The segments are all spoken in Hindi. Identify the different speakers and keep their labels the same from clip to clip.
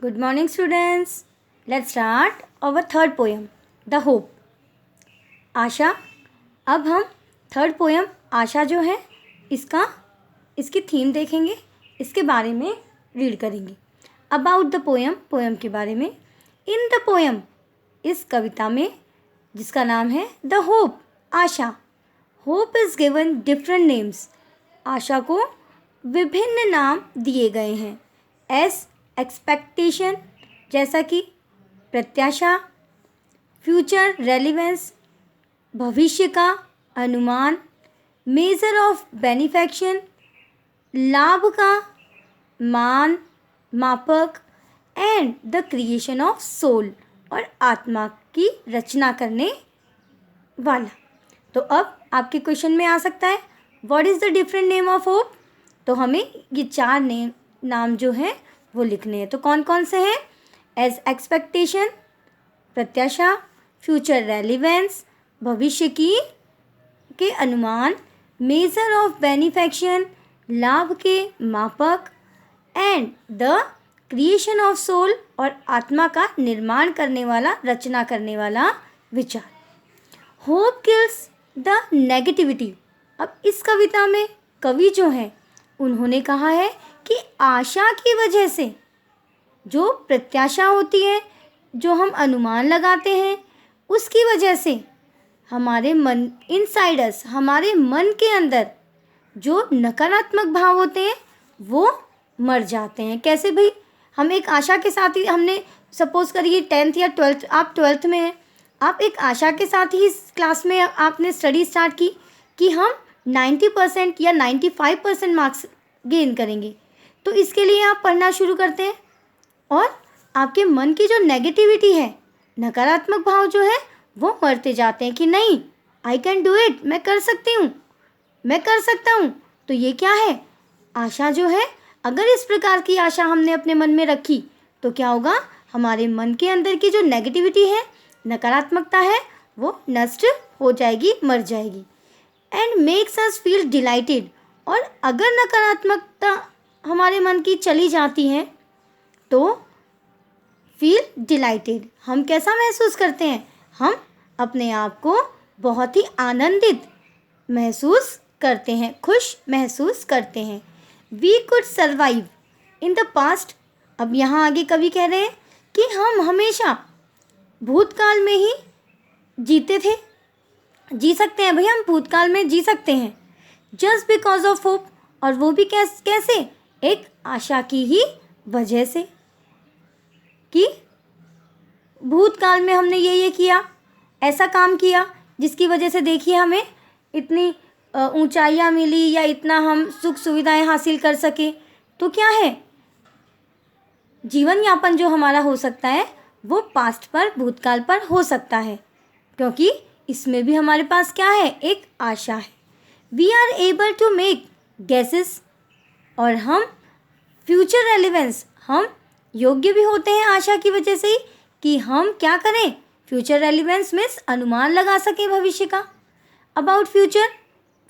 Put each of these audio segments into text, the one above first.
Speaker 1: Good morning, students. Let's start our third poem, The Hope. आशा. अब हम थर्ड पोएम आशा जो है इसकी थीम देखेंगे, इसके बारे में रीड करेंगे. अबाउट द पोएम के बारे में. इन द पोएम, इस कविता में, जिसका नाम है द होप, आशा. Hope is given different names. आशा को विभिन्न नाम दिए गए हैं. एस एक्सपेक्टेशन, जैसा कि प्रत्याशा. फ्यूचर रेलिवेंस, भविष्य का अनुमान. मेजर ऑफ बेनिफेक्शन, लाभ का मान, मापक. And the creation of soul, और आत्मा की रचना करने वाला. तो अब आपके क्वेश्चन में आ सकता है, what is the different name of hope. तो हमें ये चार नाम जो हैं वो लिखने हैं. तो कौन कौन से हैं? एज एक्सपेक्टेशन, प्रत्याशा. फ्यूचर रेलिवेंस, भविष्य के अनुमान. मेजर ऑफ बेनिफेक्शन, लाभ के मापक. And the creation of soul, और आत्मा का निर्माण करने वाला, रचना करने वाला विचार. Hope kills the negativity. अब इस कविता में कवि जो हैं उन्होंने कहा है कि आशा की वजह से जो प्रत्याशा होती है, जो हम अनुमान लगाते हैं, उसकी वजह से हमारे मन, इनसाइड अस, हमारे मन के अंदर जो नकारात्मक भाव होते हैं वो मर जाते हैं. कैसे भाई? हम एक आशा के साथ ही, हमने सपोज करिए 10th या 12th, आप 12th में हैं, आप एक आशा के साथ ही इस क्लास में आपने स्टडी स्टार्ट की कि हम 90% या 95% मार्क्स गेन करेंगे. तो इसके लिए आप पढ़ना शुरू करते हैं और आपके मन की जो नेगेटिविटी है, नकारात्मक भाव जो है, वो मरते जाते हैं कि नहीं, आई कैन डू इट, मैं कर सकती हूँ, मैं कर सकता हूँ. तो ये क्या है? आशा जो है. अगर इस प्रकार की आशा हमने अपने मन में रखी तो क्या होगा? हमारे मन के अंदर की जो नेगेटिविटी है, नकारात्मकता है, वो नष्ट हो जाएगी, मर जाएगी. And makes us feel dilated. और अगर नकारात्मकता हमारे मन की चली जाती है तो फील डिलाइटेड, हम कैसा महसूस करते हैं? हम अपने आप को बहुत ही आनंदित महसूस करते हैं, खुश महसूस करते हैं. We could survive in the past. अब यहाँ आगे कवि कह रहे हैं कि हम हमेशा भूतकाल में ही जीते थे, जी सकते हैं भाई, हम भूतकाल में जी सकते हैं. Just because of hope. और वो भी कैसे? एक आशा की ही वजह से, कि भूतकाल में हमने ये किया, ऐसा काम किया, जिसकी वजह से देखिए हमें इतनी ऊंचाइयां मिली, या इतना हम सुख सुविधाएं हासिल कर सके. तो क्या है, जीवन यापन जो हमारा हो सकता है वो पास्ट पर, भूतकाल पर हो सकता है, क्योंकि इसमें भी हमारे पास क्या है? एक आशा है. We are able to make guesses. और हम फ्यूचर रेलिवेंस, हम योग्य भी होते हैं आशा की वजह से ही, कि हम क्या करें? फ्यूचर रेलिवेंस मीन्स अनुमान लगा सकें भविष्य का. अबाउट फ्यूचर,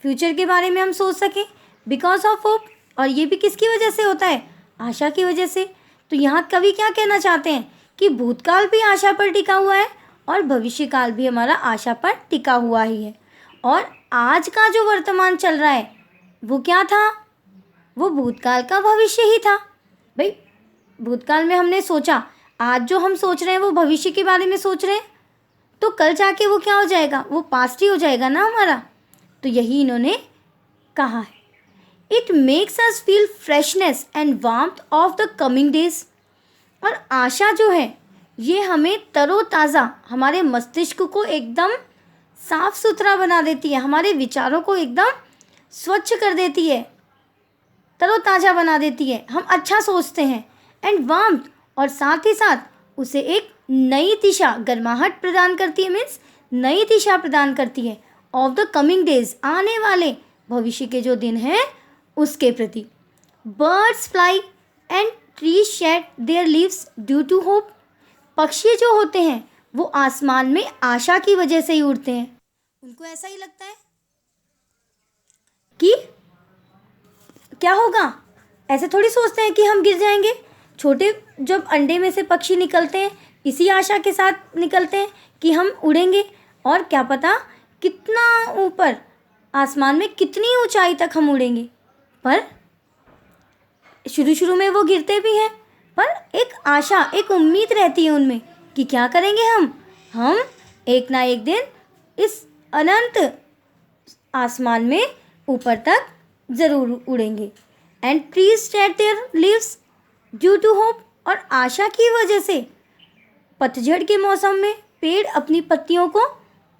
Speaker 1: फ्यूचर के बारे में हम सोच सकें. Because of hope. और ये भी किसकी वजह से होता है? आशा की वजह से. तो यहाँ कवि क्या कहना चाहते हैं कि भूतकाल भी आशा पर टिका हुआ है और भविष्य काल भी हमारा आशा पर टिका हुआ ही है. और आज का जो वर्तमान चल रहा है वो क्या था? वो भूतकाल का भविष्य ही था भाई. भूतकाल में हमने सोचा, आज जो हम सोच रहे हैं वो भविष्य के बारे में सोच रहे हैं, तो कल जाके वो क्या हो जाएगा? वो पास्ट ही हो जाएगा ना हमारा. तो यही इन्होंने कहा है. It makes us feel freshness and warmth of the coming days. और आशा जो है ये हमें तरोताज़ा, हमारे मस्तिष्क को एकदम साफ सुथरा बना देती है, हमारे विचारों को एकदम स्वच्छ कर देती है, तरोताज़ा बना देती है, हम अच्छा सोचते हैं. एंड वार्मथ, और साथ ही साथ उसे एक नई दिशा, गर्माहट प्रदान करती है, मीन्स नई दिशा प्रदान करती है. ऑफ द कमिंग डेज, आने वाले भविष्य के जो दिन हैं उसके प्रति. Birds fly and trees shed their leaves due to hope. पक्षी जो होते हैं वो आसमान में आशा की वजह से ही उड़ते हैं. उनको ऐसा ही लगता है कि क्या होगा, ऐसे थोड़ी सोचते हैं कि हम गिर जाएंगे. छोटे जब अंडे में से पक्षी निकलते हैं इसी आशा के साथ निकलते हैं कि हम उड़ेंगे, और क्या पता कितना ऊपर आसमान में कितनी ऊंचाई तक हम उड़ेंगे। पर शुरू शुरू में वो गिरते भी हैं, पर एक आशा, एक उम्मीद रहती है उनमें कि क्या करेंगे हम एक ना एक दिन इस अनंत आसमान में ऊपर तक ज़रूर उड़ेंगे। And trees shed their leaves due to hope, और आशा की वजह से पतझड़ के मौसम में पेड़ अपनी पत्तियों को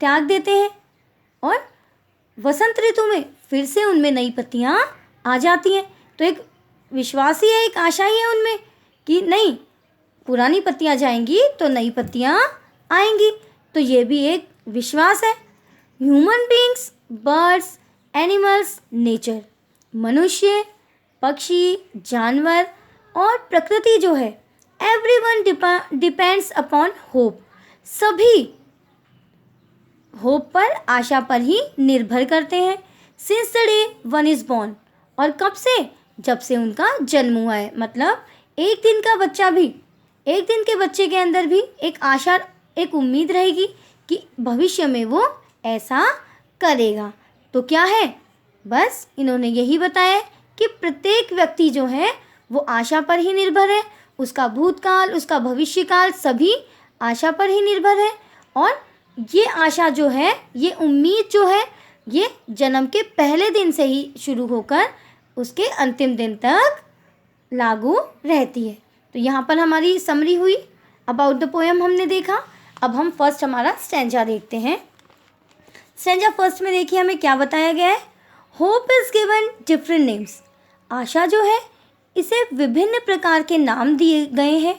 Speaker 1: त्याग देते हैं, और वसंत ऋतु में फिर से उनमें नई पत्तियाँ आ जाती हैं। तो एक विश्वास ही है, एक आशा ही है उनमें कि नहीं, पुरानी पत्तियाँ जाएंगी तो नई पत्तियाँ आएंगी। तो ये भी एक विश्वास है। Human beings, birds, animals, nature, मनुष्य, पक्षी, जानवर और प्रकृति जो है, एवरीवन डिपेंड्स अपॉन होप। सभी होप पर, आशा पर ही निर्भर करते हैं। Since the day one is born, और कब से? जब से उनका जन्म हुआ है। मतलब एक दिन का बच्चा भी, एक दिन के बच्चे के अंदर भी एक आशा, एक उम्मीद रहेगी कि भविष्य में वो ऐसा करेगा। तो क्या है, बस इन्होंने यही बताया कि प्रत्येक व्यक्ति जो है वो आशा पर ही निर्भर है। उसका भूतकाल, उसका भविष्यकाल सभी आशा पर ही निर्भर है। और ये आशा जो है, ये उम्मीद जो है, ये जन्म के पहले दिन से ही शुरू होकर उसके अंतिम दिन तक लागू रहती है। तो यहाँ पर हमारी समरी हुई अबाउट द पोएम हमने देखा। अब हम फर्स्ट हमारा स्टैंजा देखते हैं। स्टैंजा फर्स्ट में देखिए हमें क्या बताया गया है। Hope is given different names. आशा जो है इसे विभिन्न प्रकार के नाम दिए गए हैं।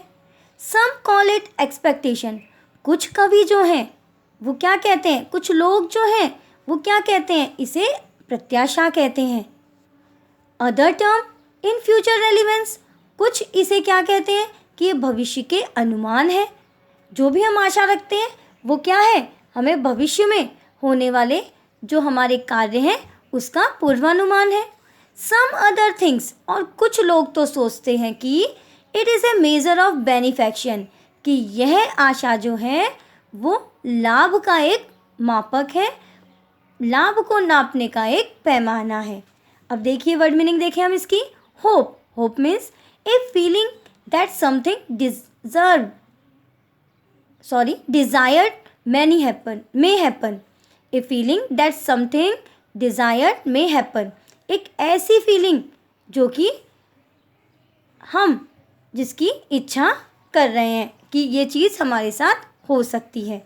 Speaker 1: सम कॉल इट एक्सपेक्टेशन। कुछ कवि जो हैं वो क्या कहते हैं, कुछ लोग जो हैं वो क्या कहते हैं, इसे प्रत्याशा कहते हैं। Other term in future relevance. कुछ इसे क्या कहते हैं कि ये भविष्य के अनुमान है। जो भी हम आशा रखते हैं वो क्या है, हमें भविष्य में होने वाले जो हमारे कार्य हैं उसका पूर्वानुमान है। सम अदर थिंग्स, और कुछ लोग तो सोचते हैं कि it is a major of benefaction, कि यह आशा जो है वो लाभ का एक मापक है, लाभ को नापने का एक पैमाना है। अब देखिए वर्ड मीनिंग देखें हम इसकी। Hope, hope means a feeling that something desired may happen। A feeling that something desired may happen। एक ऐसी फीलिंग जो कि हम जिसकी इच्छा कर रहे हैं कि ये चीज़ हमारे साथ हो सकती है।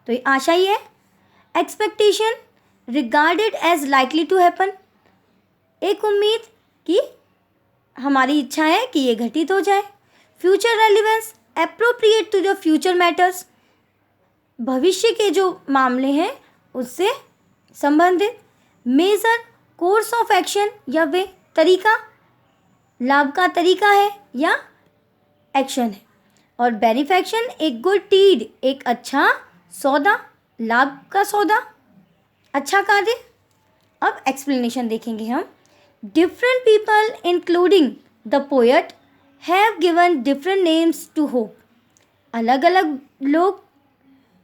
Speaker 1: तो ये आशा ही है। Expectation regarded as likely to happen. एक उम्मीद कि हमारी इच्छा है कि ये घटित हो जाए। Future relevance appropriate to the future matters. भविष्य के जो मामले हैं उससे संबंधित। मेजर कोर्स ऑफ एक्शन, या वे तरीका, लाभ का तरीका है या एक्शन है। और बेनिफेक्शन एक गुड डीड, एक अच्छा सौदा, लाभ का सौदा, अच्छा कार्य। अब एक्सप्लेनेशन देखेंगे हम। Different people including the poet have given different names to hope. अलग अलग लोग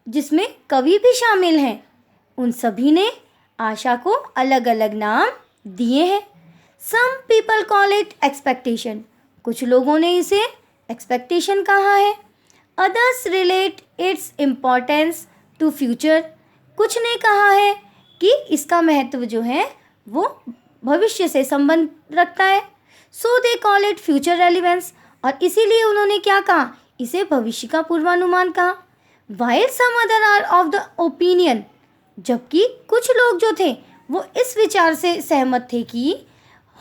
Speaker 1: जिसमें कवि भी शामिल हैं, उन सभी ने आशा को अलग अलग नाम दिए हैं। Some people call it expectation. कुछ लोगों ने इसे एक्सपेक्टेशन कहा है। Others relate its importance to future. कुछ ने कहा है कि इसका महत्व जो है वो भविष्य से संबंध रखता है। So they call it future relevance. और इसीलिए उन्होंने क्या कहा, इसे भविष्य का पूर्वानुमान कहा। While some other are of the opinion. जबकि कुछ लोग जो थे वो इस विचार से सहमत थे कि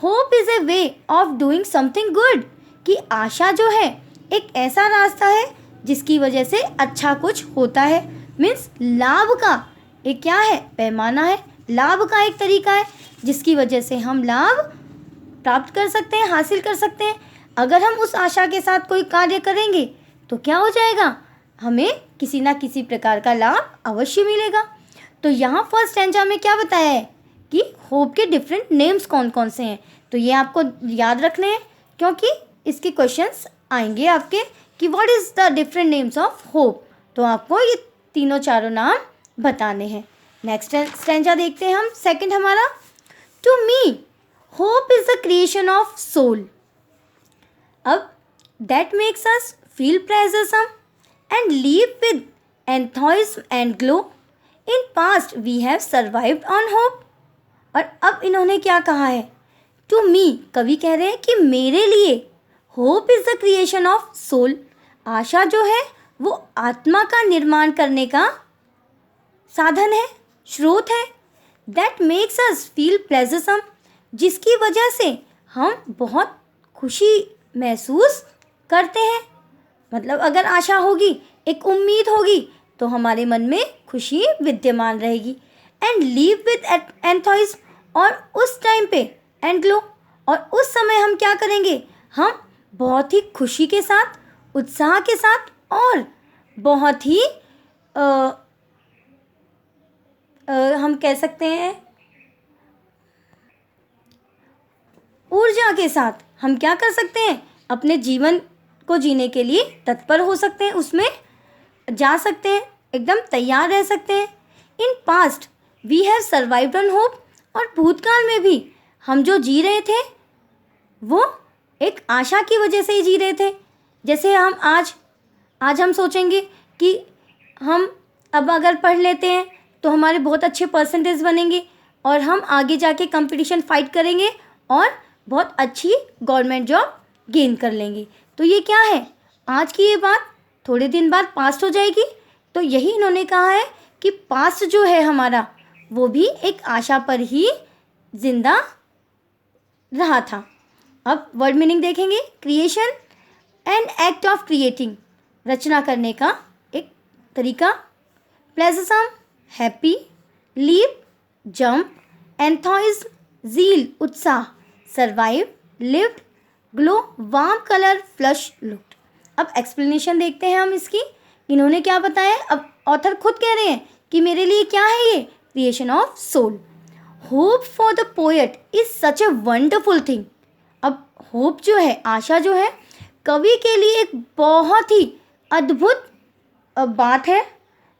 Speaker 1: hope is a way of doing something good, कि आशा जो है एक ऐसा रास्ता है जिसकी वजह से अच्छा कुछ होता है। मीन्स लाभ का एक क्या है, पैमाना है, लाभ का एक तरीका है जिसकी वजह से हम लाभ प्राप्त कर सकते हैं, हासिल कर सकते हैं। अगर हम उस आशा के साथ कोई कार्य करेंगे तो क्या हो जाएगा, हमें किसी ना किसी प्रकार का लाभ अवश्य मिलेगा। तो यहाँ फर्स्ट स्टैंजा में क्या बताया है कि होप के डिफरेंट नेम्स कौन कौन से हैं। तो ये आपको याद रखने हैं क्योंकि इसके क्वेश्चंस आएंगे आपके कि what is the different names of hope. तो आपको ये तीनों चारों नाम बताने हैं। नेक्स्ट स्टैंजा देखते हैं हम। सेकंड हमारा, to me hope is the creation of soul. अब that makes us feel pleasuresome and live with enthusiasm and glow. In past we have survived on hope. और अब इन्होंने क्या कहा है, टू मी, कवि कह रहे हैं कि मेरे लिए hope is the creation of soul, आशा जो है वो आत्मा का निर्माण करने का साधन है, स्रोत है। दैट मेक्स अस फील प्लेजरसम, जिसकी वजह से हम बहुत खुशी महसूस करते हैं। मतलब अगर आशा होगी, एक उम्मीद होगी, तो हमारे मन में खुशी विद्यमान रहेगी। एंड लीव विद एंथोइज्म, और उस टाइम पे एंड ग्लो, और उस समय हम क्या करेंगे, हम बहुत ही खुशी के साथ, उत्साह के साथ और बहुत ही हम कह सकते हैं ऊर्जा के साथ हम क्या कर सकते हैं, अपने जीवन को जीने के लिए तत्पर हो सकते हैं, उसमें जा सकते हैं, एकदम तैयार रह सकते हैं। In past we have survived on hope, और भूतकाल में भी हम जो जी रहे थे वो एक आशा की वजह से ही जी रहे थे। जैसे हम आज हम सोचेंगे कि हम अब अगर पढ़ लेते हैं तो हमारे बहुत अच्छे परसेंटेज बनेंगे और हम आगे जाके कंपटीशन फाइट करेंगे और बहुत अच्छी गवर्नमेंट जॉब गेन कर लेंगे। तो ये क्या है, आज की ये बात थोड़े दिन बाद पास्ट हो जाएगी। तो यही इन्होंने कहा है कि पास्ट जो है हमारा वो भी एक आशा पर ही जिंदा रहा था। अब वर्ड मीनिंग देखेंगे। Creation an act of creating, रचना करने का एक तरीका। Pleasuresome, happy. Leap, jump. Enthusiasm, zeal, उत्साह। Survive, lived. Glow, warm colour, flush looked. अब एक्सप्लेनेशन देखते हैं हम इसकी, इन्होंने क्या बताया। अब ऑथर खुद कह रहे हैं कि मेरे लिए क्या है ये, creation of soul. Hope for the poet is such a wonderful thing. अब होप जो है, आशा जो है, कवि के लिए एक बहुत ही अद्भुत बात है।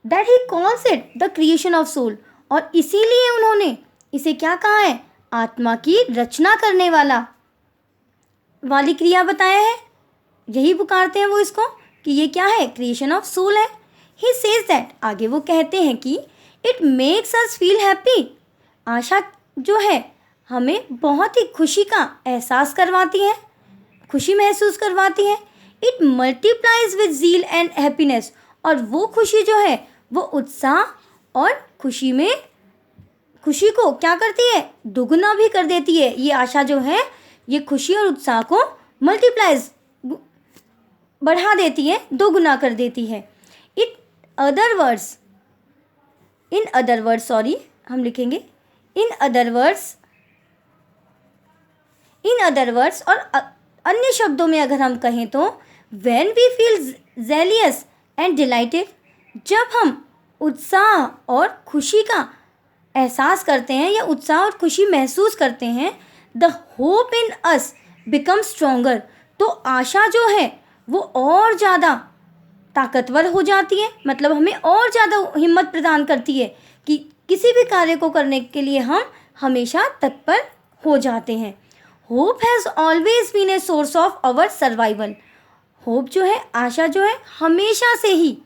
Speaker 1: That he calls it the creation of soul, और इसीलिए उन्होंने इसे क्या कहा है, आत्मा की रचना करने वाली क्रिया बताया है। यही पुकारते हैं वो इसको कि ये क्या है, क्रिएशन ऑफ सोल है। ही सेज दैट, आगे वो कहते हैं कि it makes us feel happy. आशा जो है हमें बहुत ही खुशी का एहसास करवाती है, खुशी महसूस करवाती है। It multiplies with zeal and happiness, और वो खुशी जो है वो उत्साह और खुशी को क्या करती है, दुगुना भी कर देती है। ये आशा जो है ये खुशी और उत्साह को मल्टीप्लाइज बढ़ा देती है, दोगुना कर देती है। इन अदर वर्ड्स हम लिखेंगे इन अदर वर्ड्स, और अन्य शब्दों में अगर हम कहें तो when we feel jealous and delighted, जब हम उत्साह और खुशी का एहसास करते हैं या उत्साह और खुशी महसूस करते हैं, the hope in us become stronger, तो आशा जो है वो और ज़्यादा ताकतवर हो जाती है। मतलब हमें और ज़्यादा हिम्मत प्रदान करती है कि किसी भी कार्य को करने के लिए हम हमेशा तत्पर हो जाते हैं। Hope has always been a source of our survival. Hope जो है, आशा जो है, हमेशा से ही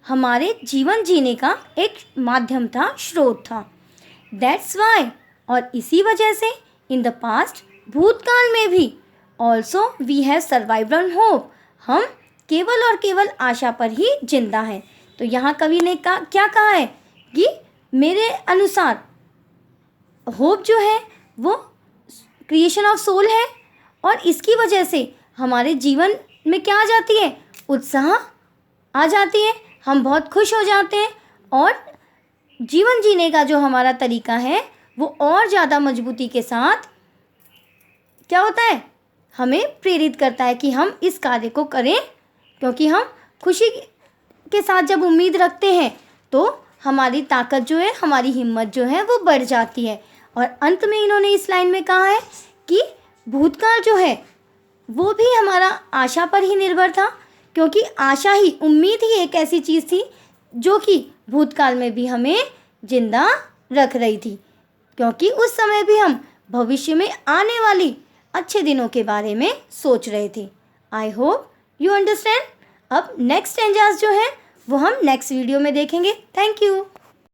Speaker 1: हमारे जीवन जीने का एक माध्यम था, स्रोत था। दैट्स वाई, और इसी वजह से इन द पास्ट, भूतकाल में भी, also we have survived on hope, हम केवल और केवल आशा पर ही जिंदा हैं। तो यहाँ कवि ने क्या कहा है कि मेरे अनुसार होप जो है वो क्रिएशन ऑफ सोल है, और इसकी वजह से हमारे जीवन में क्या आ जाती है, उत्साह आ जाती है, हम बहुत खुश हो जाते हैं, और जीवन जीने का जो हमारा तरीका है वो और ज़्यादा मजबूती के साथ क्या होता है, हमें प्रेरित करता है कि हम इस कार्य को करें। क्योंकि हम खुशी के साथ जब उम्मीद रखते हैं तो हमारी ताकत जो है, हमारी हिम्मत जो है वो बढ़ जाती है। और अंत में इन्होंने इस लाइन में कहा है कि भूतकाल जो है वो भी हमारा आशा पर ही निर्भर था, क्योंकि आशा ही, उम्मीद ही एक ऐसी चीज़ थी जो कि भूतकाल में भी हमें जिंदा रख रही थी, क्योंकि उस समय भी हम भविष्य में आने वाली अच्छे दिनों के बारे में सोच रहे थे। I hope you understand. अब नेक्स्ट स्टेंजास जो है वो हम नेक्स्ट वीडियो में देखेंगे। Thank you.